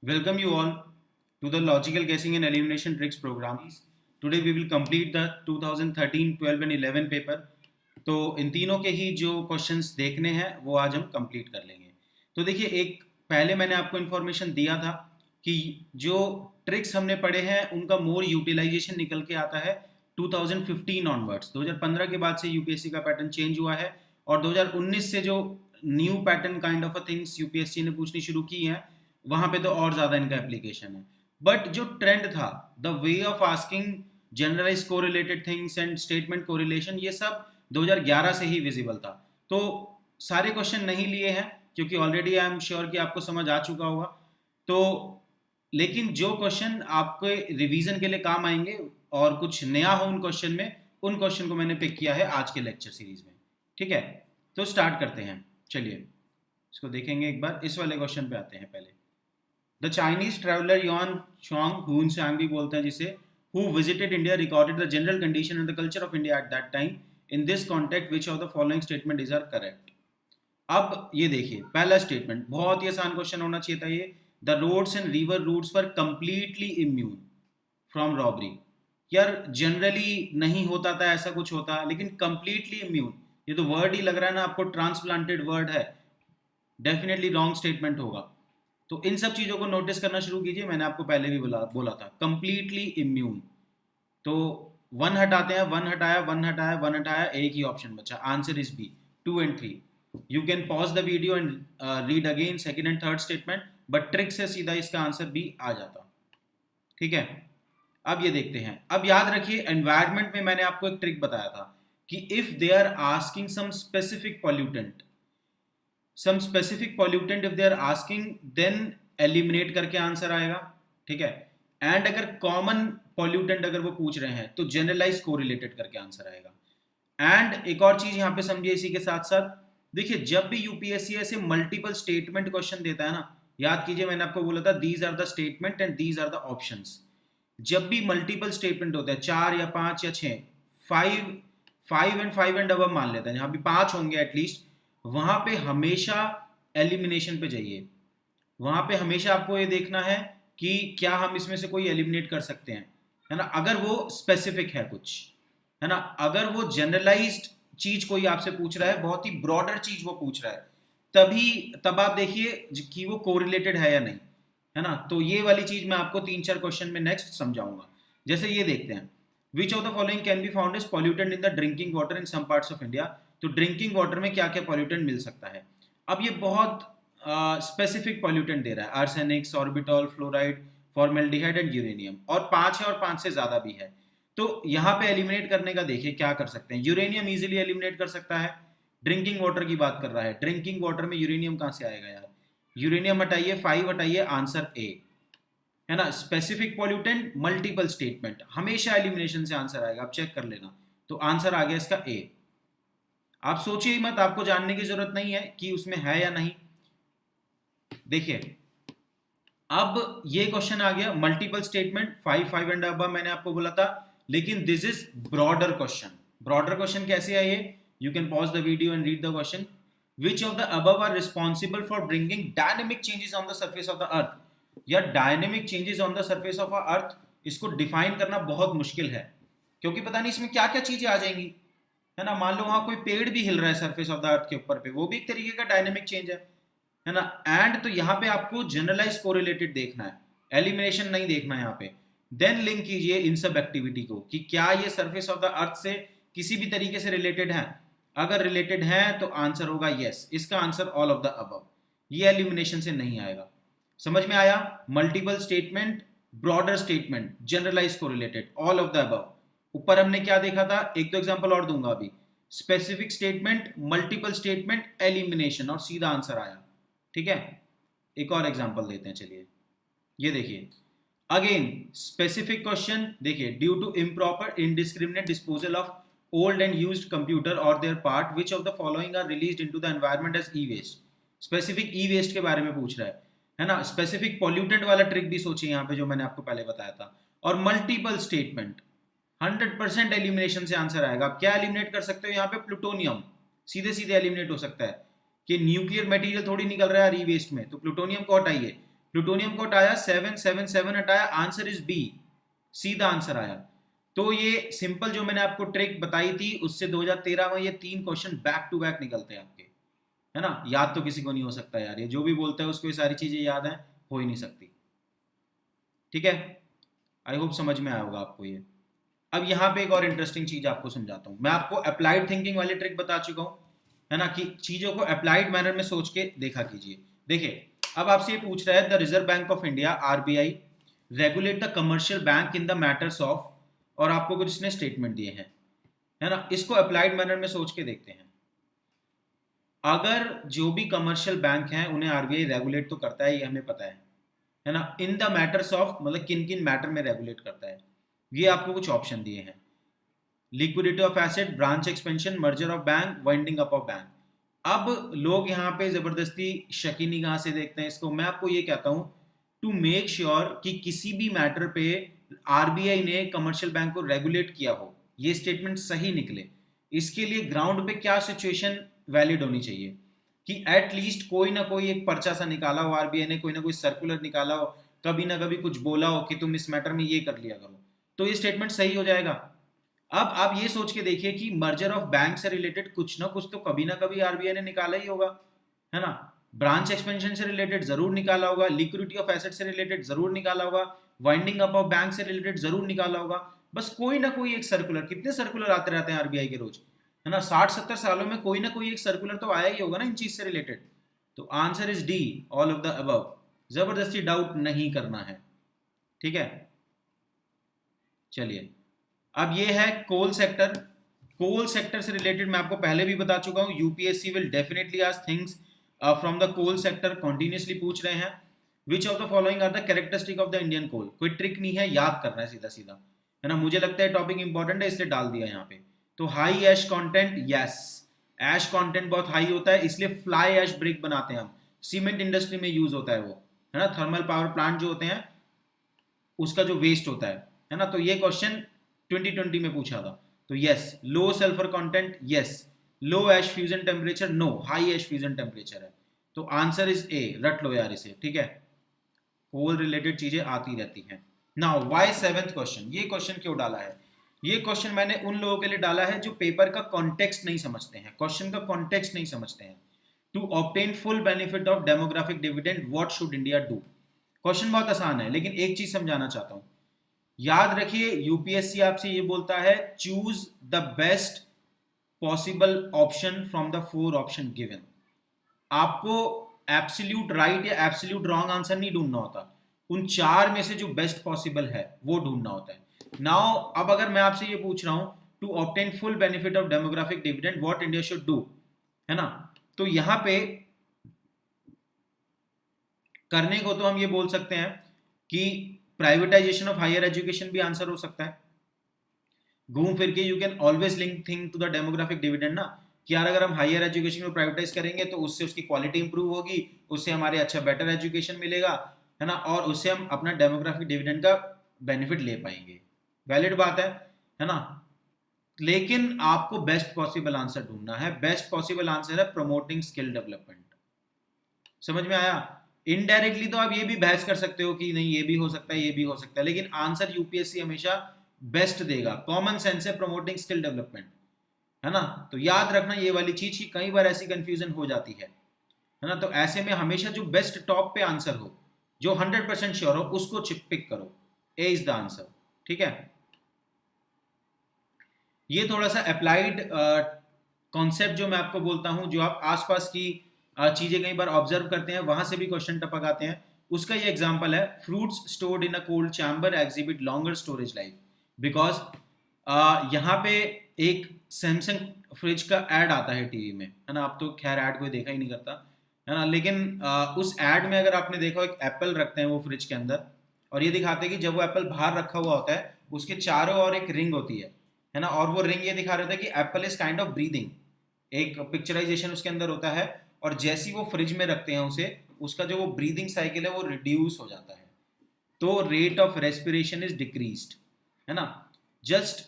Welcome you all to the Logical Guessing and Elimination Tricks program. Today we will complete the 2013, 12 and 11 paper. तो इन तीनों के ही जो questions देखने हैं वो आज हम कंप्लीट कर लेंगे. तो देखिए, एक पहले मैंने आपको इन्फॉर्मेशन दिया था कि जो ट्रिक्स हमने पढ़े हैं उनका मोर यूटिलाइजेशन निकल के आता है 2015 ऑनवर्ड्स. 2015 के बाद से यूपीएससी का पैटर्न चेंज हुआ है और 2019 से जो new pattern kind of a things UPSC ने पूछनी शुरू की है वहां पे तो और ज्यादा इनका एप्लीकेशन है. बट जो ट्रेंड था, the way of asking generalize correlated things and statement correlation, ये सब 2011 से ही विजिबल था. तो सारे क्वेश्चन नहीं लिए हैं क्योंकि ऑलरेडी आई एम श्योर कि आपको समझ आ चुका होगा. तो लेकिन जो क्वेश्चन आपके रिवीजन के लिए काम आएंगे और कुछ नया हो उन क्वेश्चन में, उन क्वेश्चन को मैंने पिक किया है आज के लेक्चर सीरीज में. ठीक है, तो स्टार्ट करते हैं. चलिए इसको देखेंगे एक बार. इस वाले क्वेश्चन पे आते हैं पहले. द चाइनीज ट्रेवलर युआन चोंग, हुन सांग भी बोलते हैं जिसे, who visited India recorded the general condition and the culture of India at that time. In this context, which of the following statement is are correct? अब ये देखिए, पहला स्टेटमेंट बहुत ही आसान क्वेश्चन होना चाहिए था ये. The roads and river routes were completely immune from robbery. यार जनरली नहीं होता था ऐसा कुछ होता, लेकिन कंप्लीटली इम्यून, ये तो वर्ड ही लग रहा है ना आपको, ट्रांसप्लांटेड वर्ड है. डेफिनेटली रॉन्ग स्टेटमेंट होगा. तो इन सब चीजों को नोटिस करना शुरू कीजिए. मैंने आपको पहले भी बोला था कंप्लीटली इम्यून. तो वन हटाते हैं, वन हटाया, वन हटाया, वन हटाया, एक ही ऑप्शन बचा. Answer is B, 2 and 3. You can pause the video and read again second and third statement, but trick से सीधा इसका आंसर बी आ जाता. ठीक है, अब ये देखते हैं. अब याद रखिए, एनवायरमेंट में मैंने आपको एक ट्रिक बताया था कि if they are asking some specific pollutant, if they are asking, then eliminate करके आंसर आएगा. ठीक है, एंड अगर कॉमन पॉल्यूटेंट अगर वो पूछ रहे हैं तो जनरलाइज कोरिलेटेड करके आंसर आएगा. एंड एक और चीज यहां पे समझिए इसी के साथ साथ, देखिए जब भी यूपीएससी ऐसे मल्टीपल स्टेटमेंट क्वेश्चन देता है ना, याद कीजिए मैंने आपको बोला था these are the statement and these are the options. जब भी मल्टीपल स्टेटमेंट होता है, 4 या 5 या 6, 5 एंड अब मान लेते हैं, जहां भी 5 होंगे एटलीस्ट, वहां पे हमेशा एलिमिनेशन पे जाइए. वहां पे हमेशा आपको ये देखना है कि क्या हम इसमें से कोई एलिमिनेट कर सकते हैं, है ना, अगर वो स्पेसिफिक है कुछ, है ना. अगर वो जनरलाइज्ड चीज कोई आपसे पूछ रहा है, बहुत ही ब्रॉडर चीज वो पूछ रहा है, तब आप देखिए कि वो कोरिलेटेड है या नहीं, है ना. तो ये वाली चीज मैं आपको 3-4 क्वेश्चन में नेक्स्ट समझाऊंगा. जैसे ये देखते हैं, which of the following can be found as pollutant in the drinking water in some parts of India. तो ड्रिंकिंग वाटर में क्या क्या पॉल्यूटेंट मिल सकता है. अब ये बहुत स्पेसिफिक पॉल्यूटेंट दे रहा है, arsenic, sorbitol, fluoride, formaldehyde and uranium, और 5 है और 5 से ज्यादा भी है. तो यहाँ पे एलिमिनेट करने का देखिए क्या कर सकते हैं. यूरेनियम इजीली एलिमिनेट कर सकता है. ड्रिंकिंग वाटर की बात कर रहा है, ड्रिंकिंग वाटर में यूरेनियम कहाँ से आएगा यार. यूरेनियम हटाइए, 5 हटाइए, आंसर ए, है ना. स्पेसिफिक पॉल्यूटेंट, मल्टीपल स्टेटमेंट, हमेशा एलिमिनेशन से आंसर आएगा, आप चेक कर लेना. तो आंसर आ गया इसका ए. आप सोचिए ही मत, आपको जानने की जरूरत नहीं है कि उसमें है या नहीं. देखिए अब ये क्वेश्चन आ गया मल्टीपल स्टेटमेंट, 5 एंड अब मैंने आपको बोला था, लेकिन this is broader question. Broader question कैसे है ये, you can pause the video and read the question. Which of the above are responsible for bringing dynamic changes on the surface of the earth. या dynamic changes on the surface of earth, इसको define करना बहुत मुश्किल है क्योंकि पता नहीं इसमें क्या क्या चीजें आ जाएंगी, है ना. मान लो वहां कोई पेड़ भी हिल रहा है सरफेस ऑफ द अर्थ के ऊपर पे, वो भी एक तरीके का डायनेमिक चेंज है ना. एंड तो यहाँ पे आपको जनरलाइज कोरिलेटेड देखना है, एलिमिनेशन नहीं देखना है यहाँ पे. देन लिंक कीजिए इन सब एक्टिविटी को कि क्या ये सरफेस ऑफ द अर्थ से किसी भी तरीके से रिलेटेड है. अगर रिलेटेड है तो आंसर होगा यस, इसका answer all of the above. ये एलिमिनेशन से नहीं आएगा. समझ में आया. Multiple statement, broader statement, generalize correlated, all of the above. ऊपर हमने क्या देखा था, एक तो एग्जांपल और दूंगा अभी. Specific statement, multiple statement, elimination, और सीधा आंसर आया. ठीक है, एक और एग्जांपल देते हैं. चलिए ये देखिए, अगेन स्पेसिफिक क्वेश्चन. देखिए, due to improper indiscriminate disposal of old and used computer और their part, which of the following are released into the environment as e waste. Specific e waste के बारे में पूछ रहा है ना. स्पेसिफिक पॉल्यूटेंट वाला ट्रिक भी सोचिए यहाँ पे जो मैंने आपको पहले बताया था. और मल्टीपल स्टेटमेंट, 100% एलिमिनेशन से आंसर आएगा. आप क्या एलिमिनेट कर सकते हो यहाँ पे, प्लूटोनियम सीधे सीधे एलिमिनेट हो सकता है कि न्यूक्लियर मटेरियल थोड़ी निकल रहा है ई वेस्ट में, तो प्लूटोनियम को हटाइए. प्लूटोनियम को हटाया, 777 हटाया, आंसर इज बी, सीधा आंसर आया। तो ये सिंपल जो मैंने आपको ट्रिक बताई थी उससे 2013 में ये 3 क्वेश्चन बैक टू बैक निकलते हैं आपके, है ना। याद तो किसी को नहीं हो सकता यार, ये जो भी बोलता है उसको ये सारी चीजें याद है, हो ही नहीं सकती। ठीक है, आई होप समझ में आया होगा आपको ये। अब यहाँ पे एक और इंटरेस्टिंग चीज आपको समझाता हूँ। मैं आपको अप्लाइड थिंकिंग वाली ट्रिक बता चुका हूँ, है ना, कि चीजों को अप्लाइड मैनर में सोच के देखा कीजिए। देखिए अब आपसे ये पूछ रहा है, the reserve bank of India RBI regulate the commercial bank in the matters of, और आपको कुछ इसने स्टेटमेंट दिए हैं, है ना। इसको अप्लाइड मैनर में सोच के देखते हैं। अगर जो भी कमर्शियल बैंक हैं उन्हें आरबीआई रेगुलेट तो करता है, ये हमें पता है ना। इन द मैटर्स ऑफ मतलब किन किन मैटर में रेगुलेट करता है, ये आपको कुछ ऑप्शन दिए हैं। Liquidity of asset, branch expansion, merger of bank, winding up of bank. अब लोग यहाँ पे जबरदस्ती शकी निगाह से देखते हैं इसको। मैं आपको ये कहता हूँ टू मेक श्योर कि किसी भी मैटर पे आरबीआई ने कमर्शियल बैंक को रेगुलेट किया हो, ये स्टेटमेंट सही निकले, इसके लिए ग्राउंड पे क्या सिचुएशन वैलिड होनी चाहिए कि एटलीस्ट कोई ना कोई एक पर्चा सा निकाला हो आरबीआई ने, कोई ना कोई सर्कुलर निकाला हो, कभी ना कभी कुछ बोला हो कि तुम इस मैटर में ये कर लिया करो, तो ये स्टेटमेंट सही हो जाएगा। अब आप ये सोच के देखिए कि मर्जर ऑफ बैंक से रिलेटेड कुछ ना कुछ तो कभी ना कभी आरबीआई ने निकाला ही होगा, है ना। ब्रांच एक्सपेंशन से रिलेटेड जरूर निकाला होगा, लिक्विडिटी ऑफ एसेट से रिलेटेड जरूर निकाला होगा, वाइंडिंग अप ऑफ बैंक से रिलेटेड जरूर निकाला होगा। बस कोई ना कोई एक सर्कुलर, कितने सर्कुलर आते रहते हैं आरबीआई के रोज, है ना, 60-70 सालों में कोई ना कोई एक सर्कुलर तो आया ही होगा ना इन चीज से रिलेटेड। तो answer is D, all of the above. जबरदस्ती डाउट नहीं करना है, ठीक है। चलिए अब ये है कोल सेक्टर। कोल सेक्टर से रिलेटेड मैं आपको पहले भी बता चुका हूं, UPSC will definitely ask things from the coal sector, continuously पूछ रहे हैं। Which of the following are the characteristic of the Indian coal. कोई ट्रिक नहीं है, याद करना है सीधा सीधा, है ना। मुझे लगता है टॉपिक इंपॉर्टेंट है इसलिए डाल दिया यहाँ पे। तो high ash content, yes, ash content बहुत हाई होता है, इसलिए फ्लाई ऐश ब्रिक बनाते हैं हम, सीमेंट इंडस्ट्री में यूज होता है वो, है ना। थर्मल पावर प्लांट जो होते हैं उसका जो वेस्ट होता है ना। तो ये क्वेश्चन 2020 में पूछा था। तो यस, लो सल्फर कंटेंट, यस, लो ऐश फ्यूजन टेम्परेचर, नो, हाई ऐश फ्यूजन टेम्परेचर है। तो आंसर इज ए, रट लो यार इसे, ठीक है। कोल रिलेटेड चीजें आती रहती हैं। नाउ वाई 7th क्वेश्चन, ये क्वेश्चन क्यों डाला है? ये क्वेश्चन मैंने उन लोगों के लिए डाला है जो पेपर का कॉन्टेक्स्ट नहीं समझते हैं, क्वेश्चन का कॉन्टेक्स्ट नहीं समझते हैं। To obtain full benefit of demographic dividend what should India do. Question बहुत आसान है लेकिन एक चीज समझाना चाहता हूं। याद रखिए यूपीएससी आपसे ये बोलता है choose the best possible option from the 4 option given. आपको एब्सोल्यूट राइट या एब्सोल्यूट रॉन्ग आंसर नहीं ढूंढना होता, उन 4 में से जो बेस्ट पॉसिबल है वो ढूंढना होता है। नाउ अब अगर मैं आपसे ये पूछ रहा हूं to obtain full benefit of demographic dividend what India should do, है ना, तो यहां पे करने को तो हम ये बोल सकते हैं कि प्राइवेटाइजेशन ऑफ हायर एजुकेशन भी आंसर हो सकता है। घूम फिर के you can always link thing to the demographic dividend ना, कि यार अगर हम हायर एजुकेशन को प्राइवेटाइज करेंगे तो उससे उसकी क्वालिटी इंप्रूव होगी, उससे हमारे अच्छा बेटर एजुकेशन मिलेगा, है ना, और उससे हम अपना डेमोग्राफिक डिविडेंड का बेनिफिट ले पाएंगे। वैलिड बात है ना। लेकिन आपको बेस्ट पॉसिबल आंसर ढूंढना है। बेस्ट पॉसिबल आंसर है प्रमोटिंग स्किल डेवलपमेंट। समझ में आया? इनडायरेक्टली तो आप ये भी बहस कर सकते हो कि नहीं ये भी हो सकता है, ये भी हो सकता है, लेकिन आंसर यूपीएससी हमेशा बेस्ट देगा। कॉमन सेंस है प्रमोटिंग स्किल डेवलपमेंट, है ना। तो याद रखना ये वाली चीज की कई बार ऐसी कंफ्यूजन हो जाती है ना। तो ऐसे में हमेशा जो बेस्ट टॉप पे आंसर हो, जो 100% श्योर हो, उसको पिक करो। ए इज द आंसर, ठीक है। ये थोड़ा सा अप्लाइड कॉन्सेप्ट जो मैं आपको बोलता हूं, जो आप आसपास की चीजें कई बार ऑब्जर्व करते हैं, वहां से भी क्वेश्चन टपक आते हैं, उसका ये एग्जांपल है। Fruits stored in a cold chamber exhibit longer storage life because यहाँ पे एक सैमसंग फ्रिज का ऐड आता है टीवी में, है ना। आप तो खैर ऐड कोई देखा ही नहीं करता, है ना, लेकिन उस ऐड में अगर आपने देखा एक एप्पल रखते हैं वो फ्रिज के अंदर, और ये दिखाते हैं कि जब वो एप्पल बाहर रखा हुआ होता है उसके चारों ओर एक रिंग होती है ना, और वो रिंग ये दिखा रहा था कि Apple is kind of breathing, एक पिक्चराइजेशन उसके अंदर होता है, और जैसी वो फ्रिज में रखते हैं उसे, उसका जो वो ब्रीदिंग साइकिल है वो रिड्यूस हो जाता है, तो rate of respiration is decreased, है ना। Just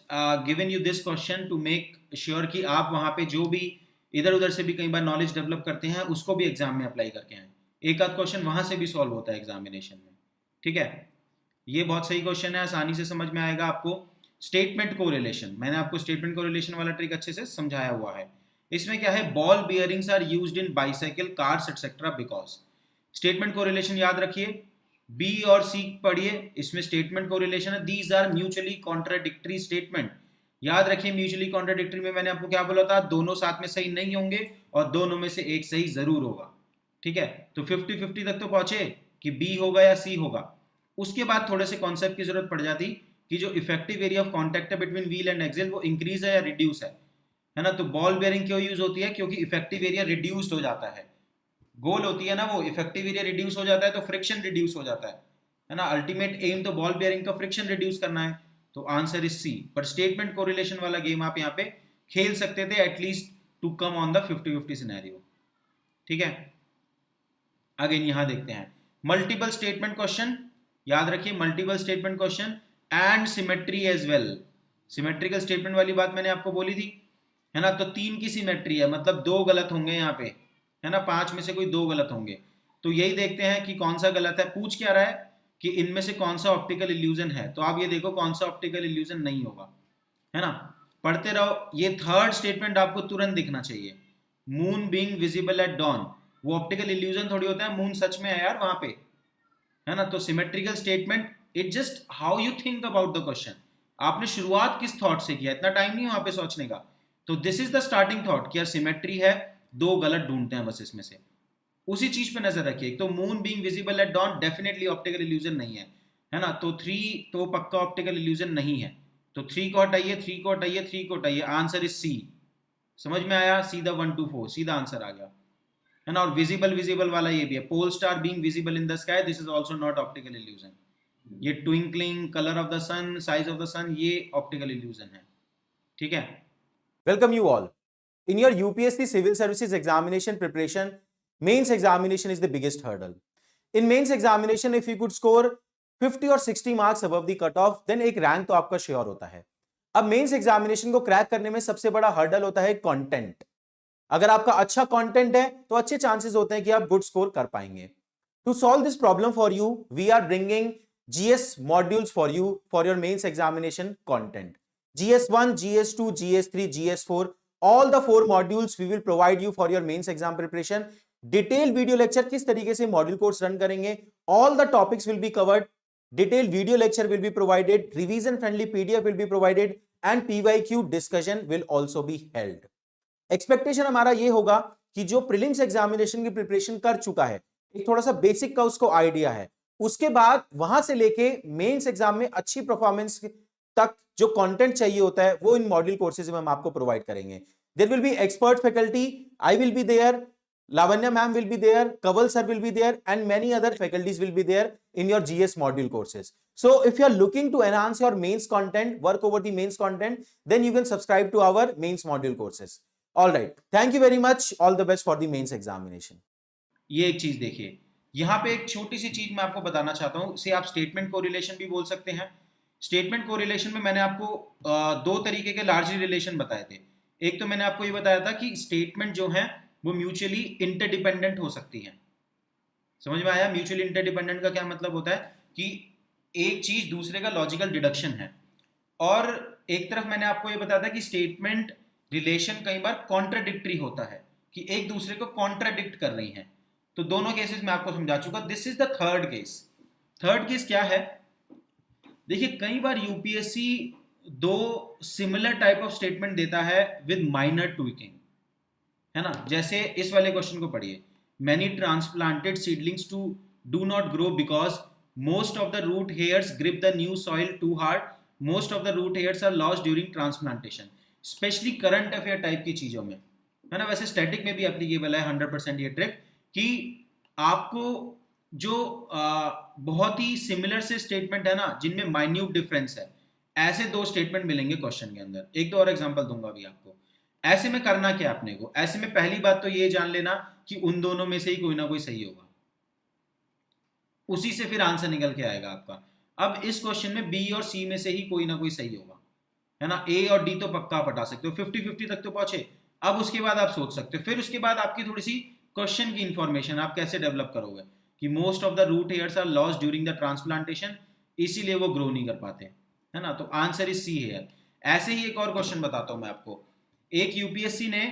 given you this question to make sure कि आप वहां पे जो भी इधर उधर से भी कई बार नॉलेज डेवलप करते हैं उसको भी एग्जाम में अप्लाई करके आए। एक आध क्वेश्चन वहां से भी सॉल्व होता है एग्जामिनेशन में। ठीक है, ये बहुत सही क्वेश्चन है, आसानी से समझ में आएगा आपको। स्टेटमेंट कोरिलेशन, मैंने आपको स्टेटमेंट कोरिलेशन वाला ट्रिक अच्छे से समझाया हुआ है। इसमें क्या है, ball bearings are used in bicycle, cars etcetera because. Statement correlation याद रखिए, बी और सी पढ़िए, इसमें स्टेटमेंट कोरिलेशन है। These are mutually contradictory statement. याद रखिए म्यूचुअली कॉन्ट्राडिक्टरी में मैंने आपको क्या बोला था, दोनों साथ में सही नहीं होंगे और दोनों में से एक सही जरूर होगा। ठीक है, तो 50-50 तक तो पहुंचे कि बी होगा या सी होगा। उसके बाद थोड़े से कॉन्सेप्ट की जरूरत पड़ जाती कि जो इफेक्टिव एरिया ऑफ कॉन्टैक्ट है बिटवीन व्हील एंड एक्सेल वो इंक्रीज है या रिड्यूस है ना। तो बॉल बेयरिंग क्यों यूज होती है, क्योंकि इफेक्टिव एरिया रिड्यूस्ड हो जाता है। गोल होती है ना वो, इफेक्टिव एरिया रिड्यूस हो जाता है तो फ्रिक्शन रिड्यूस हो जाता है ना। अल्टीमेट एम तो बॉल बेयरिंग का फ्रिक्शन रिड्यूस करना है, तो आंसर इज सी। पर स्टेटमेंट कोरिलेशन वाला गेम आप यहाँ पे खेल सकते थे at least to come on the 50-50 scenario. ठीक है, अगेन यहां देखते हैं मल्टीपल स्टेटमेंट क्वेश्चन। याद रखिए multiple statement question and symmetry as well. Symmetrical statement वाली बात मैंने आपको बोली थी, है ना। तो 3 की सिमेट्री है, मतलब 2 गलत होंगे यहाँ पे, है ना। 5 में से कोई 2 गलत होंगे, तो यही देखते हैं कि कौन सा गलत है। पूछ क्या रहा है कि इनमें से कौन सा ऑप्टिकल इल्यूजन है, तो आप ये देखो कौन सा ऑप्टिकल इल्यूजन नहीं होगा, है ना। पढ़ते रहो। ये थर्ड स्टेटमेंट आपको तुरंत दिखना चाहिए, moon being visible at dawn. वो ऑप्टिकल इल्यूजन थोड़ी होता है, मून सच में है यार वहां पे, है ना। तो symmetrical statement, it just how you think about the question. आपने शुरुआत किस थॉट से किया, इतना टाइम नहीं वहां पे सोचने का। तो this is the starting thought कि यार सिमेट्री है, 2 गलत ढूंढते हैं बस इसमें से। उसी चीज पे नजर रखिए। तो moon being visible at dawn definitely optical illusion नहीं है ना। तो 3 तो पक्का ऑप्टिकल इल्यूजन नहीं है। तो 3 को हटाइए, 3 को हटाइए, 3 को हटाइए, आंसर इज सी। समझ में आया, सीधा 1 2 4 सीधा आंसर आ गया, है ना। और विजिबल विजिबल वाला ये भी है, pole star being visible in the sky, this is also not optical illusion. ये twinkling, colour of the sun, size of the sun, ये ऑप्टिकल इल्यूजन है। ठीक है, welcome you all in your UPSC civil services examination preparation. Mains examination is the biggest hurdle. In mains examination if you could score 50 or 60 marks above the cutoff then एक rank तो आपका sure होता है। अब mains examination को crack करने में सबसे बड़ा हर्डल होता है कंटेंट। अगर आपका अच्छा कंटेंट है तो अच्छे चांसेस होते हैं कि आप गुड स्कोर कर पाएंगे। To solve this problem for you we are bringing GS modules for you for your mains examination content. GS1, GS2, GS3, GS4, all the 4 modules we will provide you for your mains exam preparation. Detailed video lecture किस तरीके से module course run करेंगे, all the topics will be covered. Detailed video lecture will be provided, revision friendly PDF will be provided and PYQ discussion will also be held. Expectation हमारा ये होगा कि जो prelims examination की preparation कर चुका है, एक थोड़ा सा बेसिक का उसको आइडिया है, उसके बाद वहां से लेके मेंस एग्जाम में अच्छी परफॉर्मेंस तक जो कंटेंट चाहिए होता है वो इन मॉड्यूल कोर्सेज में हम आपको प्रोवाइड करेंगे। There will be expert faculty, I will be there, Lavanya ma'am will be there, Kawal sir will be there and many other faculties will be there in your GS module courses. So if you are looking to enhance your mains content, work over the mains content, then you can subscribe to our mains module courses. All right, thank you very much, all the best for the mains examination. ये एक चीज देखिए, यहाँ पे एक छोटी सी चीज मैं आपको बताना चाहता हूँ, इसे आप स्टेटमेंट कोरिलेशन भी बोल सकते हैं। स्टेटमेंट कोरिलेशन में मैंने आपको 2 तरीके के लार्जली रिलेशन बताए थे। एक तो मैंने आपको ये बताया था कि स्टेटमेंट जो है वो म्यूचुअली इंटरडिपेंडेंट हो सकती है। समझ में आया? म्यूचुअली इंटरडिपेंडेंट का क्या मतलब होता है कि एक चीज दूसरे का लॉजिकल डिडक्शन है। और एक तरफ मैंने आपको ये बताया था कि स्टेटमेंट रिलेशन कई बार कॉन्ट्राडिक्टरी होता है, कि एक दूसरे को कॉन्ट्राडिक्ट कर रही हैं। तो दोनों केसेस मैं आपको समझा चुका। This is the third case. Third case क्या है, देखिए कई बार UPSC 2 similar type of statement देता है विद माइनर ट्विकिंग, है ना। जैसे इस वाले क्वेश्चन को पढ़िए, many transplanted seedlings do not grow because most of the root hairs grip the new soil too hard. Most of the root hairs are lost during transplantation. Specially current affair type की चीजों में, है ना। वैसे static में भी applicable है 100% ये ट्रिक, कि आपको जो बहुत ही सिमिलर से स्टेटमेंट है ना, जिनमें माइन्यूट डिफरेंस है, ऐसे 2 स्टेटमेंट मिलेंगे क्वेश्चन के अंदर। एक दो और एग्जांपल दूंगा अभी आपको। ऐसे में करना क्या आपने को, ऐसे में पहली बात तो ये जान लेना कि उन दोनों में से ही कोई ना कोई सही होगा, उसी से फिर आंसर निकल के आएगा आपका। अब इस क्वेश्चन में बी और सी में से ही कोई ना कोई सही होगा, है ना। ए और डी तो पक्का पटा सकते हो, 50-50 तक तो पहुंचे। अब उसके बाद आप सोच सकते हो, फिर उसके बाद आपकी थोड़ी सी क्वेश्चन की इंफॉर्मेशन आप कैसे डेवलप करोगे कि most of the root hairs are lost during the transplantation, इसीलिए वो ग्रो नहीं कर पाते, है ना। तो आंसर इज सी हेयर। ऐसे ही एक और क्वेश्चन बताता हूं मैं आपको। एक यूपीएससी ने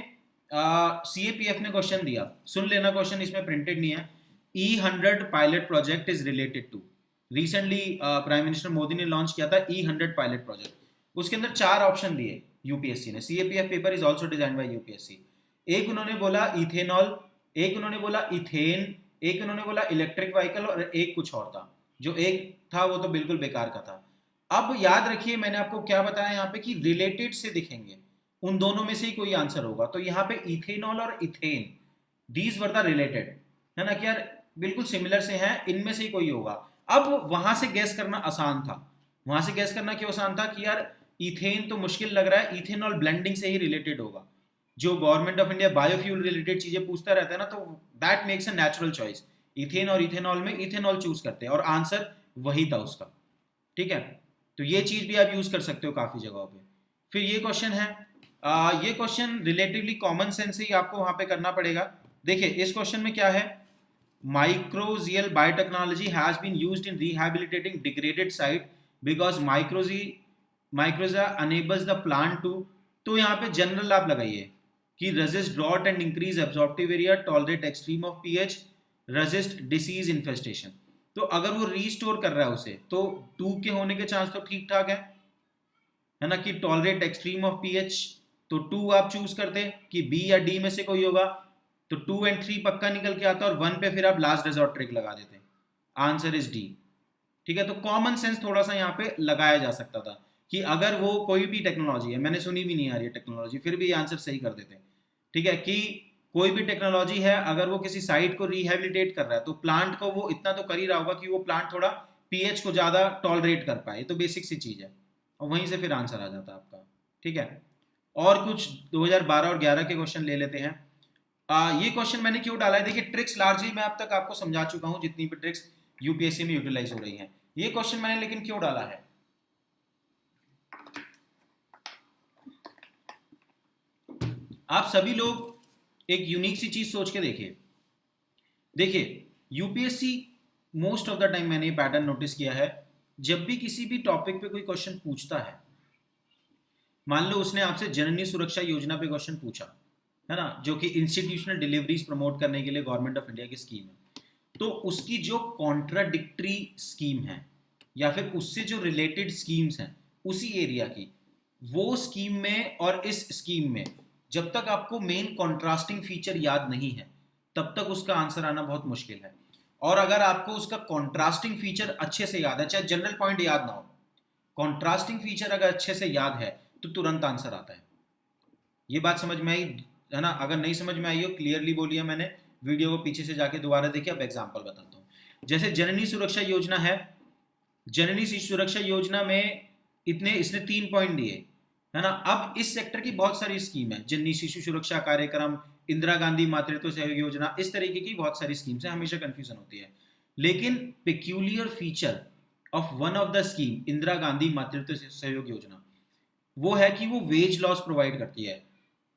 सीएपीएफ ने क्वेश्चन दिया, सुन लेना क्वेश्चन, इसमें प्रिंटेड नहीं है। E100 pilot project is related to, recently prime minister Modi ने लॉन्च किया था E100 पायलट प्रोजेक्ट। उसके अंदर 4 ऑप्शन दिए यूपीएससी ने। CAPF paper is also design by UPSC. एक उन्होंने बोला इथेनॉल, एक उन्होंने बोला इथेन, एक उन्होंने बोला इलेक्ट्रिक व्हीकल, और एक कुछ और था। जो एक था वो तो बिल्कुल बेकार का था। अब याद रखिए मैंने आपको क्या बताया यहाँ पे कि रिलेटेड से दिखेंगे, उन दोनों में से ही कोई आंसर होगा। तो यहाँ पे इथेनॉल और ethane, these were the related, है ना, कि यार बिल्कुल सिमिलर से हैं, इनमें से ही कोई होगा। अब वहां से गैस करना आसान था। वहां से गैस करना क्यों आसान था कि यार इथेन तो मुश्किल लग रहा है, इथेनॉल ब्लेंडिंग से ही रिलेटेड होगा। जो government of India biofuel related चीजें पूछता रहता है ना, तो that makes a natural choice. Ethane और इथेनॉल में इथेनॉल चूज करते हैं, और आंसर वही था उसका। ठीक है, तो ये चीज भी आप यूज कर सकते हो काफी जगहों पे। फिर ये क्वेश्चन है, ये क्वेश्चन रिलेटिवली कॉमन सेंस ही आपको वहां पे करना पड़ेगा। देखिए इस क्वेश्चन में क्या है, mycorrhizal biotechnology has been used in rehabilitating degraded site because mycorrhiza enables the plant to. तो यहाँ पे जनरल आप लगाइए कि resist drought and increase absorptive area, tolerate extreme of pH, resist disease infestation. तो अगर वो रीस्टोर कर रहा है उसे, तो 2 के होने के चांस तो ठीक ठाक है ना, कि टॉलरेट एक्सट्रीम ऑफ पीएच, तो 2 आप चूज करते कि बी या डी में से कोई होगा, तो 2 और 3 पक्का निकल के आता, और 1 पे फिर आप लास्ट रिजॉर्ट ट्रिक लगा देते। Answer is D. ठीक है, तो कॉमन सेंस थोड़ा सा यहाँ पे लगाया जा सकता था कि अगर वो कोई भी टेक्नोलॉजी है, मैंने सुनी भी नहीं आ रही है टेक्नोलॉजी, फिर भी आंसर सही कर देते। ठीक है, कि कोई भी टेक्नोलॉजी है, अगर वो किसी साइट को रिहेबिलिटेट कर रहा है, तो प्लांट को वो इतना तो कर ही रहा होगा कि वो प्लांट थोड़ा पीएच को ज्यादा टॉलरेट कर पाए। तो बेसिक सी चीज है, और वहीं से फिर आंसर आ जाता है आपका। ठीक है, और कुछ 2012 और 11 के क्वेश्चन ले लेते हैं। ये क्वेश्चन मैंने क्यों डाला है, देखिए ट्रिक्स लार्जली मैं अब तक आपको समझा चुका हूं, जितनी भी ट्रिक्स यूपीएससी में यूटिलाइज हो रही हैं। ये क्वेश्चन मैंने लेकिन क्यों डाला है, आप सभी लोग एक यूनिक सी चीज सोच के देखिए UPSC most of the time मैंने ये पैटर्न नोटिस किया है, जब भी किसी भी टॉपिक पे कोई क्वेश्चन पूछता है, मान लो उसने आपसे जननी सुरक्षा योजना पे क्वेश्चन पूछा, है ना, जो कि इंस्टीट्यूशनल डिलीवरीज प्रमोट करने के लिए गवर्नमेंट ऑफ इंडिया की स्कीम है। तो उसकी जो कॉन्ट्राडिक्टरी स्कीम है, या फिर उससे जो रिलेटेड स्कीम्स हैं उसी एरिया की, वो स्कीम में और इस स्कीम में जब तक आपको मेन कॉन्ट्रास्टिंग फीचर याद नहीं है, तब तक उसका आंसर आना बहुत मुश्किल है। और अगर आपको उसका कॉन्ट्रास्टिंग फीचर अच्छे से याद है, चाहे जनरल पॉइंट याद ना हो, कॉन्ट्रास्टिंग फीचर अगर अच्छे से याद है तो तुरंत आंसर आता है। ये बात समझ में आई, है ना। अगर नहीं समझ में आई हो, क्लियरली बोलिए, मैंने वीडियो को पीछे से जाके दोबारा देखिए। अब एग्जांपल बताता हूँ। जैसे जननी सुरक्षा योजना है, जननी सुरक्षा योजना में इसने 3 पॉइंट दिए, है ना। अब इस सेक्टर की बहुत सारी स्कीम है, जननी शिशु सुरक्षा कार्यक्रम, इंदिरा गांधी मातृत्व सहयोग योजना, इस तरीके की बहुत सारी स्कीम्स है, हमेशा कंफ्यूजन होती है। लेकिन peculiar feature of one of the scheme, Indira Gandhi Matritva Sahyog योजना, वो है कि वो वेज लॉस प्रोवाइड करती है।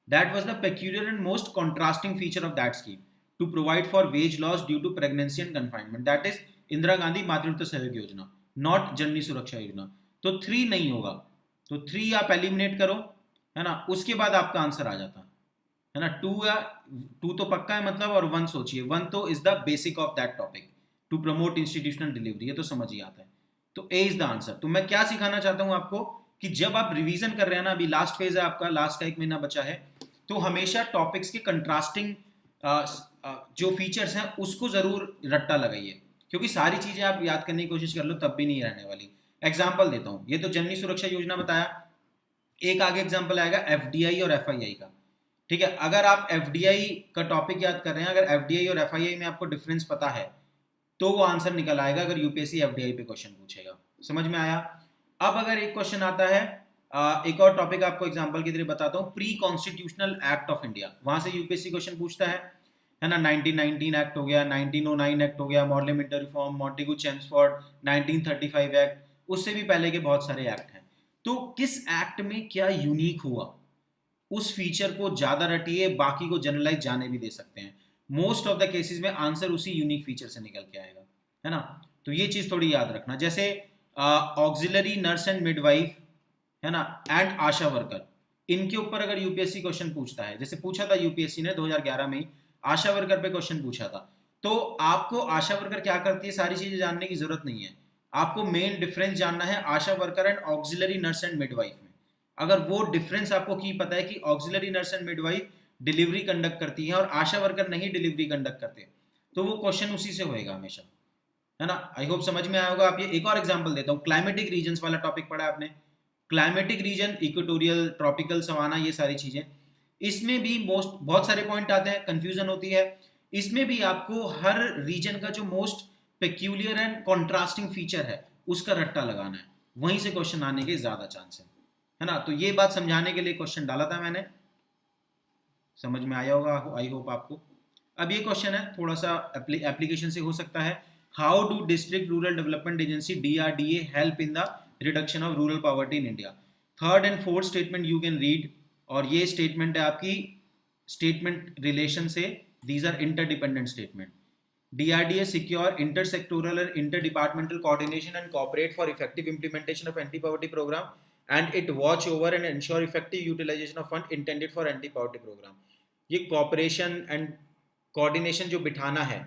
That was the peculiar and most contrasting feature of that scheme, to provide for wage loss due to pregnancy and confinement. That is Indira Gandhi Matritva Sahyog योजना, not जननी सुरक्षा योजना। तो 3 नहीं होगा, तो 3 आप एलिमिनेट करो, है ना, उसके बाद आपका आंसर आ जाता है ना। 2 तो पक्का है मतलब, और 1 सोचिए, 1 तो is the basic of that topic, to promote institutional delivery, ये तो समझ ही आता है। तो ए इज द आंसर। तो मैं क्या सिखाना चाहता हूं आपको कि जब आप रिवीजन कर रहे हैं ना, अभी लास्ट फेज है आपका, लास्ट का 1 महीना बचा है, तो हमेशा टॉपिक्स के कंट्रास्टिंग जो फीचर्स हैं उसको जरूर रट्टा लगाइए, क्योंकि सारी चीजें आप याद करने की कोशिश कर लो तब भी नहीं रहने वाली। एग्जाम्पल देता हूं, ये तो जननी सुरक्षा योजना बताया, एक आगे एग्जाम्पल आएगा एफडीआई और एफआईआई का। ठीक है, अगर आप एफडीआई का टॉपिक याद कर रहे हैं, अगर एफडीआई और एफआईआई में आपको डिफरेंस पता है, तो वो आंसर निकल आएगा अगर यूपीएससी एफडीआई पे क्वेश्चन पूछेगा। समझ में आया। अब अगर एक क्वेश्चन आता है, एक और टॉपिक आपको एग्जांपल की तरह बताता हूं, pre constitutional act of India, वहां से यूपीएससी क्वेश्चन पूछता है ना। 1919 एक्ट हो गया, 1909 एक्ट हो गया, model inter reform, Montagu Chelmsford, 1935 act, उससे भी पहले के बहुत सारे एक्ट हैं। तो किस एक्ट में क्या यूनिक हुआ, उस फीचर को ज्यादा रटिए, बाकी को जनरलाइज जाने भी दे सकते हैं। मोस्ट ऑफ द केसेस में आंसर उसी यूनिक फीचर से निकल के आएगा, है ना। तो ये चीज थोड़ी याद रखना। जैसे ऑक्सिलरी नर्स एंड मिडवाइफ, है ना, एंड आशा वर्कर, इनके ऊपर अगर यूपीएससी क्वेश्चन पूछता है, जैसे पूछा था यूपीएससी ने 2011 में आशा वर्कर पे क्वेश्चन पूछा था, तो आपको आशा वर्कर क्या करती है सारी चीजें जानने की जरूरत नहीं है। आपको मेन डिफरेंस जानना है ASHA worker and auxiliary nurse and midwife में। अगर वो डिफरेंस आपको की पता है कि auxiliary nurse and midwife delivery conduct करती है और आशा वर्कर नहीं डिलीवरी कंडक्ट करते, तो वो क्वेश्चन उसी से होएगा हमेशा, है ना। आई होप समझ में आया होगा। आप ये एक और एग्जांपल देता हूँ, क्लाइमेटिक रीजन्स वाला टॉपिक पढ़ा है आपने, climatic region, equatorial, tropical, savanna, ये सारी चीजें, इसमें भी बहुत सारे पॉइंट आते हैं, कंफ्यूजन होती है। इसमें भी आपको हर रीजन का जो most peculiar and contrasting feature है उसका रट्टा लगाना है, वहीं से क्वेश्चन आने के ज्यादा चांस है ना। तो ये बात समझाने के लिए क्वेश्चन डाला था मैंने, समझ में आया होगा आई होप आपको। अब ये क्वेश्चन है थोड़ा सा एप्लीकेशन से हो सकता है। How do district rural development agency DRDA help in the reduction of rural poverty in India? Third and fourth statement you can read, और ये स्टेटमेंट है आपकी स्टेटमेंट रिलेशन से, these are interdependent statement. DRDA secure intersectoral and interdepartmental coordination and cooperate for effective implementation of anti-poverty program, and it watch over and ensure effective utilization of fund intended for anti-poverty program। ये cooperation and coordination जो बिठाना है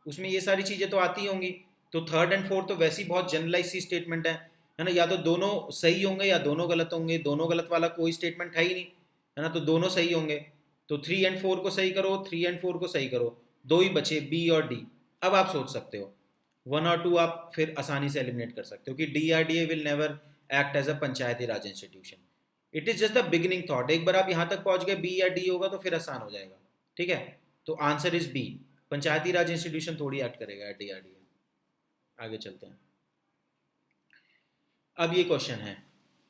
उसमें ये सारी चीज़ें तो आती होंगी। तो थर्ड एंड फोर्थ तो वैसे ही बहुत जनरलाइज सी स्टेटमेंट है ना, या तो दोनों सही होंगे या दोनों गलत होंगे, दोनों गलत वाला कोई स्टेटमेंट है ही नहीं, है ना, तो दोनों सही होंगे। तो 3 एंड 4 को सही करो, 3 एंड 4 को सही करो, दो ही बचे बी और डी। अब आप सोच सकते हो 1 और 2 आप फिर आसानी से एलिमिनेट कर सकते हो कि DRDA will never act as a Panchayati Raj institution. It is just the beginning thought. एक बार आप यहाँ तक पहुँच गए बी या डी होगा तो फिर आसान हो जाएगा, ठीक है। तो answer is B, Panchayati Raj institution थोड़ी एक्ट करेगा DRDA। आगे चलते हैं। अब ये क्वेश्चन है,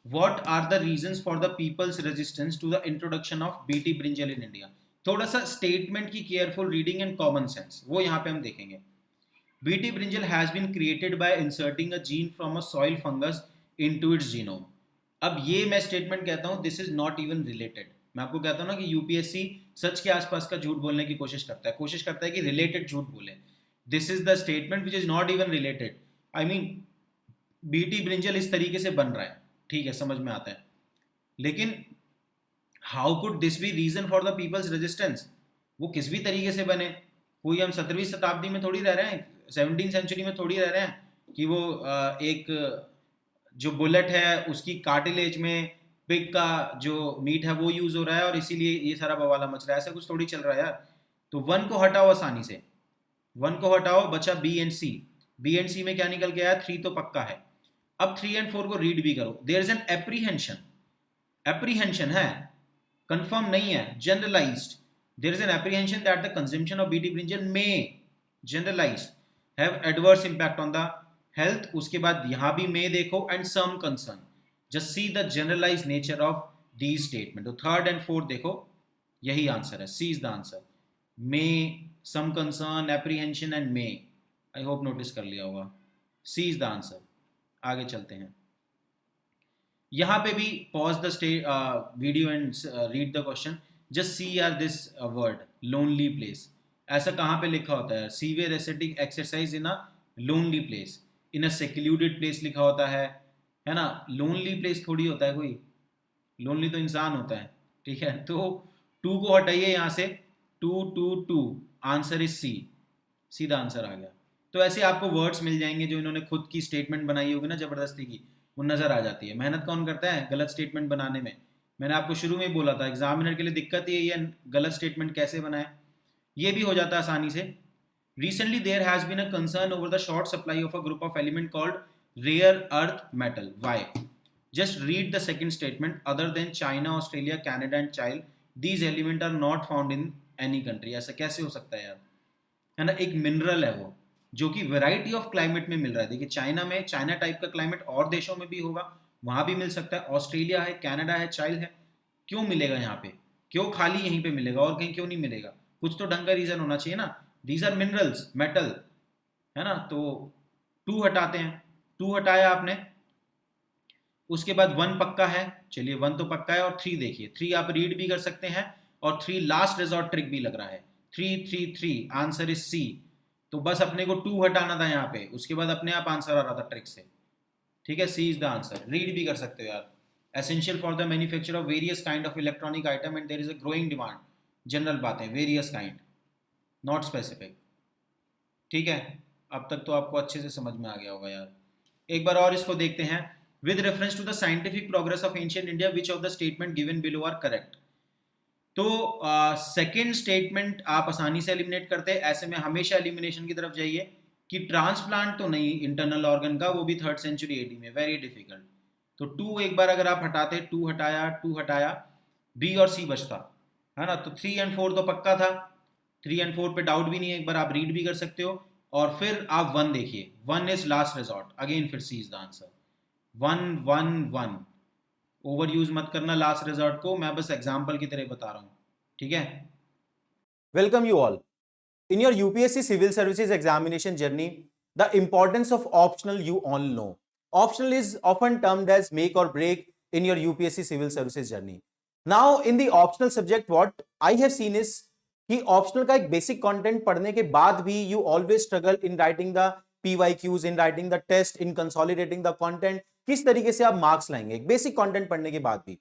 what are the reasons for the people's resistance to the introduction of BT brinjal in India? थोड़ा सा स्टेटमेंट की careful reading and common sense वो यहाँ पे हम देखेंगे। BT brinjal has been created by inserting a gene from a soil fungus into its genome. अब ये मैं स्टेटमेंट कहता हूँ this is not even related. मैं आपको कहता हूँ ना कि यूपीएससी सच के आसपास का झूठ बोलने की कोशिश करता है कि रिलेटेड झूठ बोले। This is the statement which is not even related. I mean BT brinjal इस तरीके से बन रहा है, ठीक है, समझ में आता है, लेकिन how could this be reason for the people's resistance? वो किस भी तरीके से बने, कोई हम 17वीं शताब्दी में थोड़ी रह रहे हैं, 17th सेंचुरी में थोड़ी रह रहे हैं कि वो एक जो बुलेट है उसकी कार्टिलेज में पिग का जो मीट है वो यूज हो रहा है और इसीलिए ये सारा बवाला मच रहा है, ऐसा कुछ थोड़ी चल रहा है यार। तो 1 को हटाओ आसानी से, 1 को हटाओ, बचा B and C। B and C में क्या निकल के आया? 3 तो पक्का है। अब 3 एंड 4 को रीड भी करो। देयर इज एन एप्रीहेंशन है, कंफर्म नहीं है, generalized. There is an apprehension that the consumption of BT brinjal may generalized have adverse impact on the health. उसके बाद यहां भी मे देखो, and some concern. Just see the generalized nature of the statement. तो third and fourth देखो, यही answer है, C is the answer. May, some concern, apprehension and may. I hope notice कर लिया होगा, सी इज द आंसर। आगे चलते हैं। यहां पे भी pause the video and read the question. Just see are this word lonely place, ऐसा कहां पे लिखा होता है? Severe ascetic exercise in a lonely place, in a secluded place लिखा होता है ना। लोनली प्लेस थोड़ी होता है कोई, लोनली तो इंसान होता है, ठीक है। तो 2 को हटाइए यहाँ से, 2 आंसर इज सी, सीधा आंसर आ गया। तो ऐसे आपको वर्ड्स मिल जाएंगे जो इन्होंने खुद की स्टेटमेंट बनाई होगी ना जबरदस्ती की, वो नजर आ जाती है। मेहनत कौन करता है गलत स्टेटमेंट बनाने में? मैंने आपको शुरू में बोला था एग्जामिनर के लिए दिक्कत ये है गलत स्टेटमेंट कैसे बनाए, ये भी हो जाता है आसानी से। Recently there has been a concern over the short supply of a group of element called rare earth metal. Why? Just read the second statement. Other than China, Australia, Canada and Chile, these elements are not found in any country. ऐसा कैसे हो सकता है यार, है ना। एक mineral है वो जो कि वैरायटी ऑफ क्लाइमेट में मिल रहा है। देखिए चाइना में, चाइना टाइप का क्लाइमेट और देशों में भी होगा, वहां भी मिल सकता है। ऑस्ट्रेलिया है, कनाडा है, चाइल है, क्यों मिलेगा यहाँ पे? क्यों खाली यहीं पे मिलेगा और कहीं क्यों नहीं मिलेगा? कुछ तो ढंग का रीजन होना चाहिए ना। दीज आर मिनरल्स, मेटल, है ना। तो 2 हटाते हैं, 2 हटाया आपने, उसके बाद 1 पक्का है, चलिए 1 तो पक्का है। और 3 देखिए, 3 आप रीड भी कर सकते हैं और 3 लास्ट रिजॉर्ट ट्रिक भी लग रहा है। 333, आंसर इज सी। तो बस अपने को 2 हटाना था यहाँ पे, उसके बाद अपने आप आंसर आ रहा था ट्रिक से। ठीक है, C is the answer. Read भी कर सकते हो यार। Essential for the manufacture of various kind of electronic item and there is a growing demand. General बातें, वेरियस काइंड, नॉट स्पेसिफिक। ठीक है, अब तक तो आपको अच्छे से समझ में आ गया होगा यार। एक बार और इसको देखते हैं। With reference to the scientific progress of ancient India which of the statement given below are correct. तो सेकंड स्टेटमेंट आप आसानी से एलिमिनेट करते हैं। ऐसे में हमेशा एलिमिनेशन की तरफ जाइए कि ट्रांसप्लांट तो नहीं इंटरनल ऑर्गन का, वो भी 3rd सेंचुरी एडी में, वेरी डिफिकल्ट। तो 2 एक बार अगर आप हटाते, 2 हटाया, 2 हटाया, बी और सी बचता है ना। तो 3 एंड 4 तो पक्का था, 3 एंड 4 पे डाउट भी नहीं है। एक बार आप रीड भी कर सकते हो। और फिर आप 1 देखिए, 1 इज लास्ट रिजॉर्ट, अगेन फिर C is the answer. 1 1 1, over use मत करना लास्ट रिजॉर्ट को, मैं बस एग्जाम्पल की तरह बता रहा हूँ। ठीक है, Welcome you all. In your UPSC Civil Services examination journey, the importance of optional you all know. Optional is often termed as make or break in your UPSC Civil Services journey. Now, in the optional subject, what I have seen is कि optional का एक basic content पढ़ने के बाद भी you always struggle in writing the PYQs, in writing the test, in consolidating the content. किस तरीके से आप marks लाएंगे एक basic content पढ़ने के बाद भी।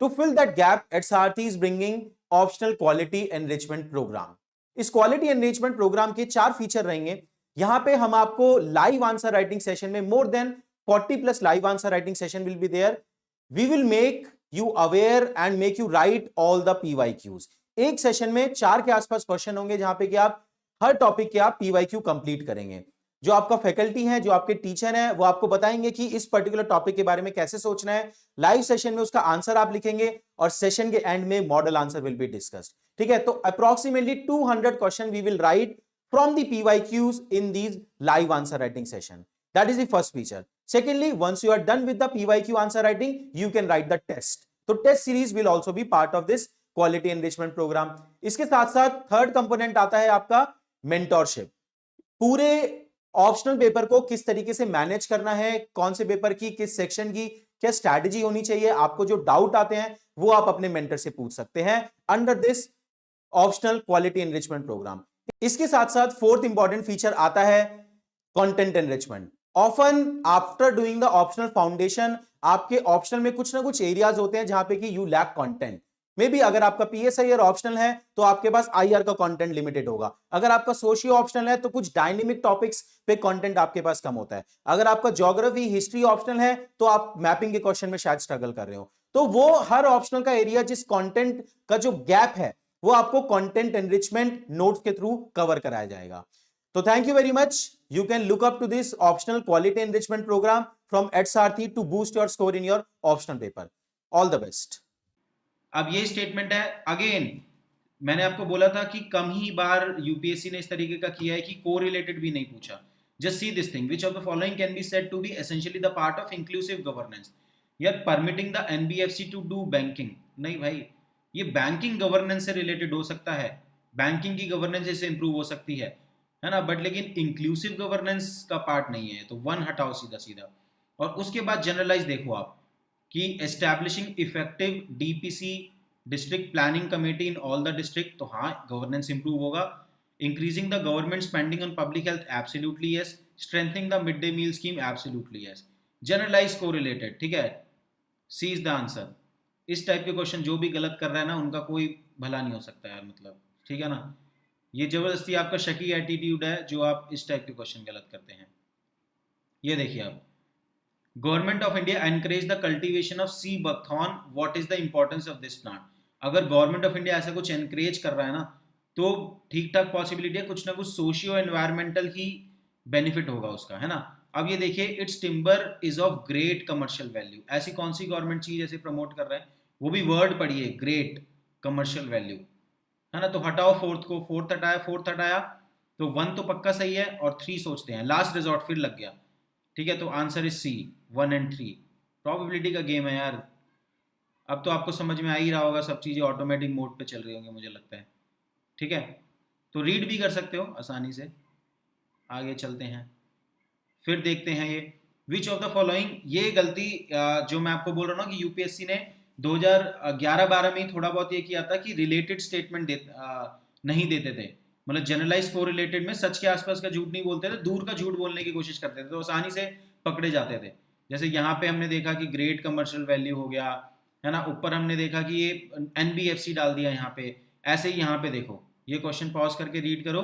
To fill that gap, SRT is bringing optional quality enrichment program. इस क्वालिटी एनरिचमेंट प्रोग्राम के 4 फीचर रहेंगे। यहां पे हम आपको लाइव आंसर राइटिंग सेशन में more than 40+ live answer writing session will be there. We will make you aware and make you write all the PYQs। एक session में 4 के आसपास क्वेश्चन होंगे जहां पे कि आप हर टॉपिक के आप PYQ कंप्लीट करेंगे। जो आपका फैकल्टी है, जो आपके टीचर है, वो आपको बताएंगे कि इस पर्टिकुलर टॉपिक के बारे में कैसे सोचना है। लाइव सेशन में उसका आंसर आप लिखेंगे और सेशन के एंड में model answer will be discussed. ठीक है, तो approximately 200 question we will write from the PYQs in these live answer writing session. That is the first feature. Secondly, once you are done with the PYQ answer writing, you can write the test. तो test series will also be part of this quality enrichment program. इसके साथ साथ third component आता है आपका mentorship. पूरे optional paper को किस तरीके से मैनेज करना है, कौन से पेपर की किस सेक्शन की क्या स्ट्रैटेजी होनी चाहिए, आपको जो डाउट आते हैं वो आप अपने मेंटर से पूछ सकते हैं under this optional quality enrichment programme. इसके साथ साथ फोर्थ इंपॉर्टेंट फीचर आता है content enrichment. Often after doing the optional foundation, आपके ऑप्शनल में कुछ ना कुछ एरियाज होते हैं जहां पे कि you lack content. Maybe अगर आपका PSI और ऑप्शनल है तो आपके पास IR का कंटेंट लिमिटेड होगा। अगर आपका सोशियो ऑप्शनल है तो कुछ डायनेमिक टॉपिक्स पे कंटेंट आपके पास कम होता है। अगर आपका ज्योग्राफी हिस्ट्री ऑप्शनल है तो आप मैपिंग के क्वेश्चन में शायद स्ट्रगल कर रहे हो। तो वो हर ऑप्शनल का एरिया जिस कंटेंट का जो गैप है वो आपको कंटेंट एनरिचमेंट नोट्स के थ्रू कवर कराया जाएगा। तो thank you very much. You can look up to this optional quality enrichment program from SRT to boost your score in your optional paper. All the best. अब ये statement है, again मैंने आपको बोला था कि कम ही बार यूपीएससी ने इस तरीके का किया है कि कोरिलेटेड भी नहीं पूछा। Just see this thing, which of the following can be said to be essentially the part of inclusive governance, यार permitting the NBFC to do banking. नहीं भाई, ये बैंकिंग गवर्नेंस से रिलेटेड हो सकता है, बैंकिंग की गवर्नेंस इससे इंप्रूव हो सकती है ना, बट लेकिन इंक्लूसिव गवर्नेंस का पार्ट नहीं है। तो 1 हटाओ सीधा सीधा। और उसके बाद जनरलाइज देखो आप कि establishing effective DPC district planning committee in all the district, तो हाँ गवर्नेंस इंप्रूव होगा। Increasing the government spending on public health, absolutely yes. Strengthening the mid day meal scheme, absolutely yes. Generalise correlated, ठीक है, C is the answer. इस type के question जो भी गलत कर रहा है ना उनका कोई भला नहीं हो सकता यार, मतलब ठीक है ना। ये जबरदस्ती आपका शकी एटीट्यूड है जो आप इस टाइप के क्वेश्चन गलत करते हैं। ये देखिए आप, government of India encourage the cultivation of sea buckthorn, what is the importance of this plant. अगर गवर्नमेंट ऑफ इंडिया ऐसा कुछ एनकरेज कर रहा है ना तो ठीक ठाक पॉसिबिलिटी है कुछ ना कुछ सोशियो एनवायरमेंटल ही बेनिफिट होगा उसका, है ना। अब ये देखिए, it's timber is of great commercial value, ऐसी कौन सी गवर्नमेंट चीज ऐसे प्रमोट कर रहा है, वो भी वर्ड पढ़िए, ग्रेट कमर्शियल वैल्यू, है ना। तो हटाओ फोर्थ को, फोर्थ हटाया तो 1 तो पक्का सही है और 3 सोचते हैं, लास्ट रिजॉर्ट फिर लग गया। ठीक है, तो answer is C, 1 and 3। Probability का गेम है यार। अब तो आपको समझ में आ ही रहा होगा, सब चीज़ें ऑटोमेटिक मोड पे चल रही होंगी मुझे लगता है। ठीक है, तो रीड भी कर सकते हो आसानी से। आगे चलते हैं, फिर देखते हैं ये विच ऑफ द फॉलोइंग। ये गलती जो मैं आपको बोल रहा हूँ ना कि यूपीएससी ने 2011-12 में ही थोड़ा बहुत ये किया था कि रिलेटेड स्टेटमेंट नहीं देते थे, मतलब जनरलाइज कोरिलेटेड में सच के आसपास का झूठ नहीं बोलते थे, दूर का झूठ बोलने की कोशिश करते थे, तो आसानी से पकड़े जाते थे। जैसे यहाँ पे हमने देखा कि ग्रेट कमर्शियल वैल्यू हो गया, है ना, ऊपर हमने देखा कि ये NBFC डाल दिया यहाँ पे। ऐसे ही यहाँ पे देखो, ये क्वेश्चन पॉज करके रीड करो,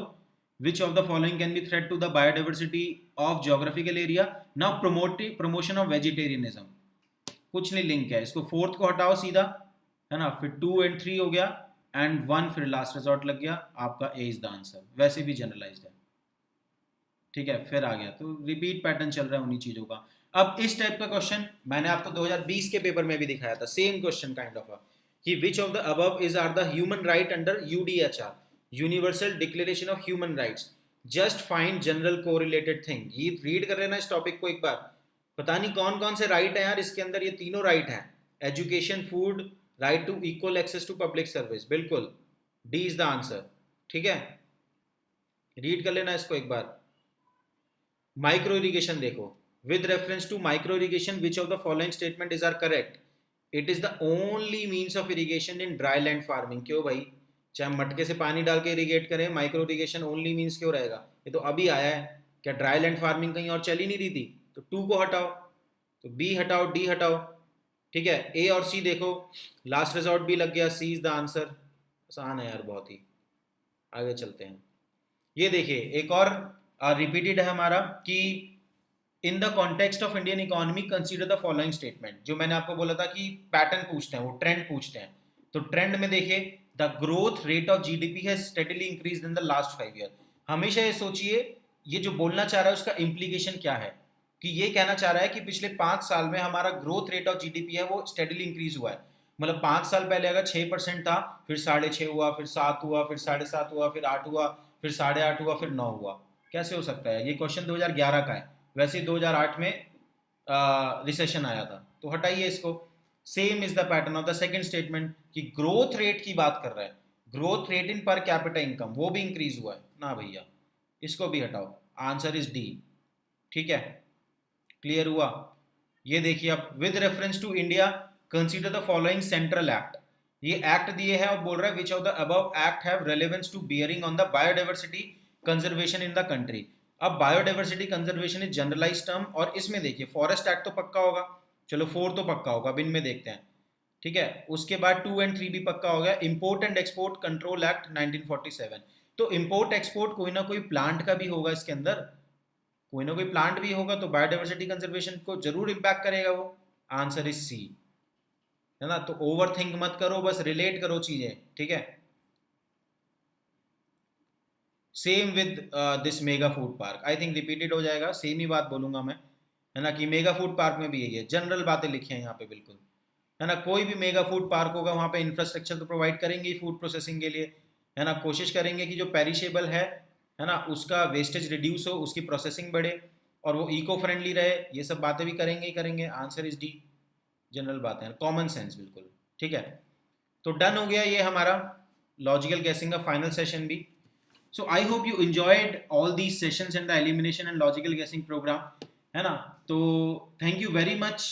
which of the following can be threat to the biodiversity of geographical area, now promotion of vegetarianism, कुछ नहीं लिंक है, इसको फोर्थ को हटाओ सीधा, है ना, फिर 2 और 3 हो गया एंड 1 फिर लास्ट रिजॉर्ट लग गया, आपका ए इज द आंसर, वैसे भी जनरलाइज्ड है, ठीक है, फिर आ गया, तो रिपीट पैटर्न चल रहा है उन्हीं चीजों का। अब इस टाइप का क्वेश्चन मैंने आपको 2020 के पेपर में भी दिखाया था, सेम क्वेश्चन काइंड ऑफ कि which of the above is are the human right under UDHR, universal declaration of human rights, just find general correlated thing. ये रीड कर लेना इस टॉपिक को एक बार, पता नहीं कौन कौन से राइट है यार इसके अंदर, ये तीनों राइट हैं, education, food, right to equal access to public service, बिल्कुल डी इज द आंसर, ठीक है, रीड कर लेना इसको एक बार। माइक्रो इरिगेशन देखो, with reference to micro irrigation which of the following statement is are correct, it is the only means of irrigation in dry land farming. क्यों भाई, चाहे हम मटके से पानी डाल के इरिगेट करें, माइक्रो इरिगेशन ओनली मीन्स क्यों रहेगा, ये तो अभी आया है, क्या ड्राई लैंड फार्मिंग कहीं और चल ही नहीं रही थी, तो 2 को हटाओ, तो बी हटाओ, डी हटाओ, ठीक है, ए और सी देखो, लास्ट रिजॉर्ट भी लग गया, सी इज द आंसर, आसान है यार बहुत ही। आगे चलते हैं, ये देखिए एक और रिपीटेड है हमारा कि in the context of Indian economy consider the following statement, जो मैंने आपको बोला था कि पैटर्न पूछते हैं, वो ट्रेंड पूछते हैं, तो ट्रेंड में देखिए the growth rate of GDP has steadily increased in the last 5 year. हमेशा ये सोचिए, ये जो बोलना चाह रहा है उसका इम्प्लीकेशन क्या है, कि ये कहना चाह रहा है कि पिछले 5 साल में हमारा ग्रोथ रेट ऑफ GDP है वो स्टेडीली इंक्रीज हुआ है, मतलब 5 साल पहले अगर 6% था, फिर 6.5 हुआ, फिर 7 हुआ, फिर 7.5 हुआ, फिर 8 हुआ, फिर 8.5 हुआ, फिर 9 हुआ, कैसे हो सकता है, ये क्वेश्चन 2011 का है, वैसे 2008 में रिसेशन आया था, तो हटाइए इसको। Same is the pattern of the second statement कि ग्रोथ रेट की बात कर रहा है, growth rate in per capita income वो भी इंक्रीज हुआ है ना भैया, इसको भी हटाओ, आंसर इज डी, ठीक है, क्लियर हुआ। ये देखिए अब with reference to India consider the following central act, ये एक्ट दिए हैं और बोल रहा है which of the above act have relevance to bearing on the biodiversity conservation in the country. अब biodiversity conservation is generalize term, और इसमें देखिए फॉरेस्ट एक्ट तो पक्का होगा, चलो 4 तो पक्का होगा, अब इनमें देखते हैं, ठीक है, उसके बाद 2 और 3 भी पक्का हो गया। Import and export control act 1947, तो इंपोर्ट एक्सपोर्ट कोई ना कोई प्लांट का भी होगा इसके अंदर, कोई ना कोई प्लांट भी होगा, तो बायोडाइवर्सिटी कंजर्वेशन को जरूर इम्पैक्ट करेगा वो, आंसर इज सी, है ना, तो ओवर थिंक मत करो, बस रिलेट करो चीजें, ठीक है। Same with this mega food park, I think repeated हो जाएगा, सेम ही बात बोलूंगा मैं, है ना, कि मेगा फूड पार्क में भी यही है, जनरल बातें लिखी हैं यहाँ पे बिल्कुल, है ना, कोई भी मेगा फूड पार्क होगा वहाँ पे इंफ्रास्ट्रक्चर तो प्रोवाइड करेंगे फूड प्रोसेसिंग के लिए, है ना, कोशिश करेंगे कि जो पेरिशेबल है ना, उसका वेस्टेज रिड्यूस हो, उसकी प्रोसेसिंग बढ़े और वो इको फ्रेंडली रहे, ये सब बातें भी करेंगे ही करेंगे, आंसर इज डी, जनरल बातें, कॉमन सेंस बिल्कुल, ठीक है। तो डन हो गया ये हमारा लॉजिकल गैसिंग का फाइनल सेशन भी। So I hope you enjoyed all these sessions and the elimination and logical guessing programme, है ना, तो थैंक यू वेरी मच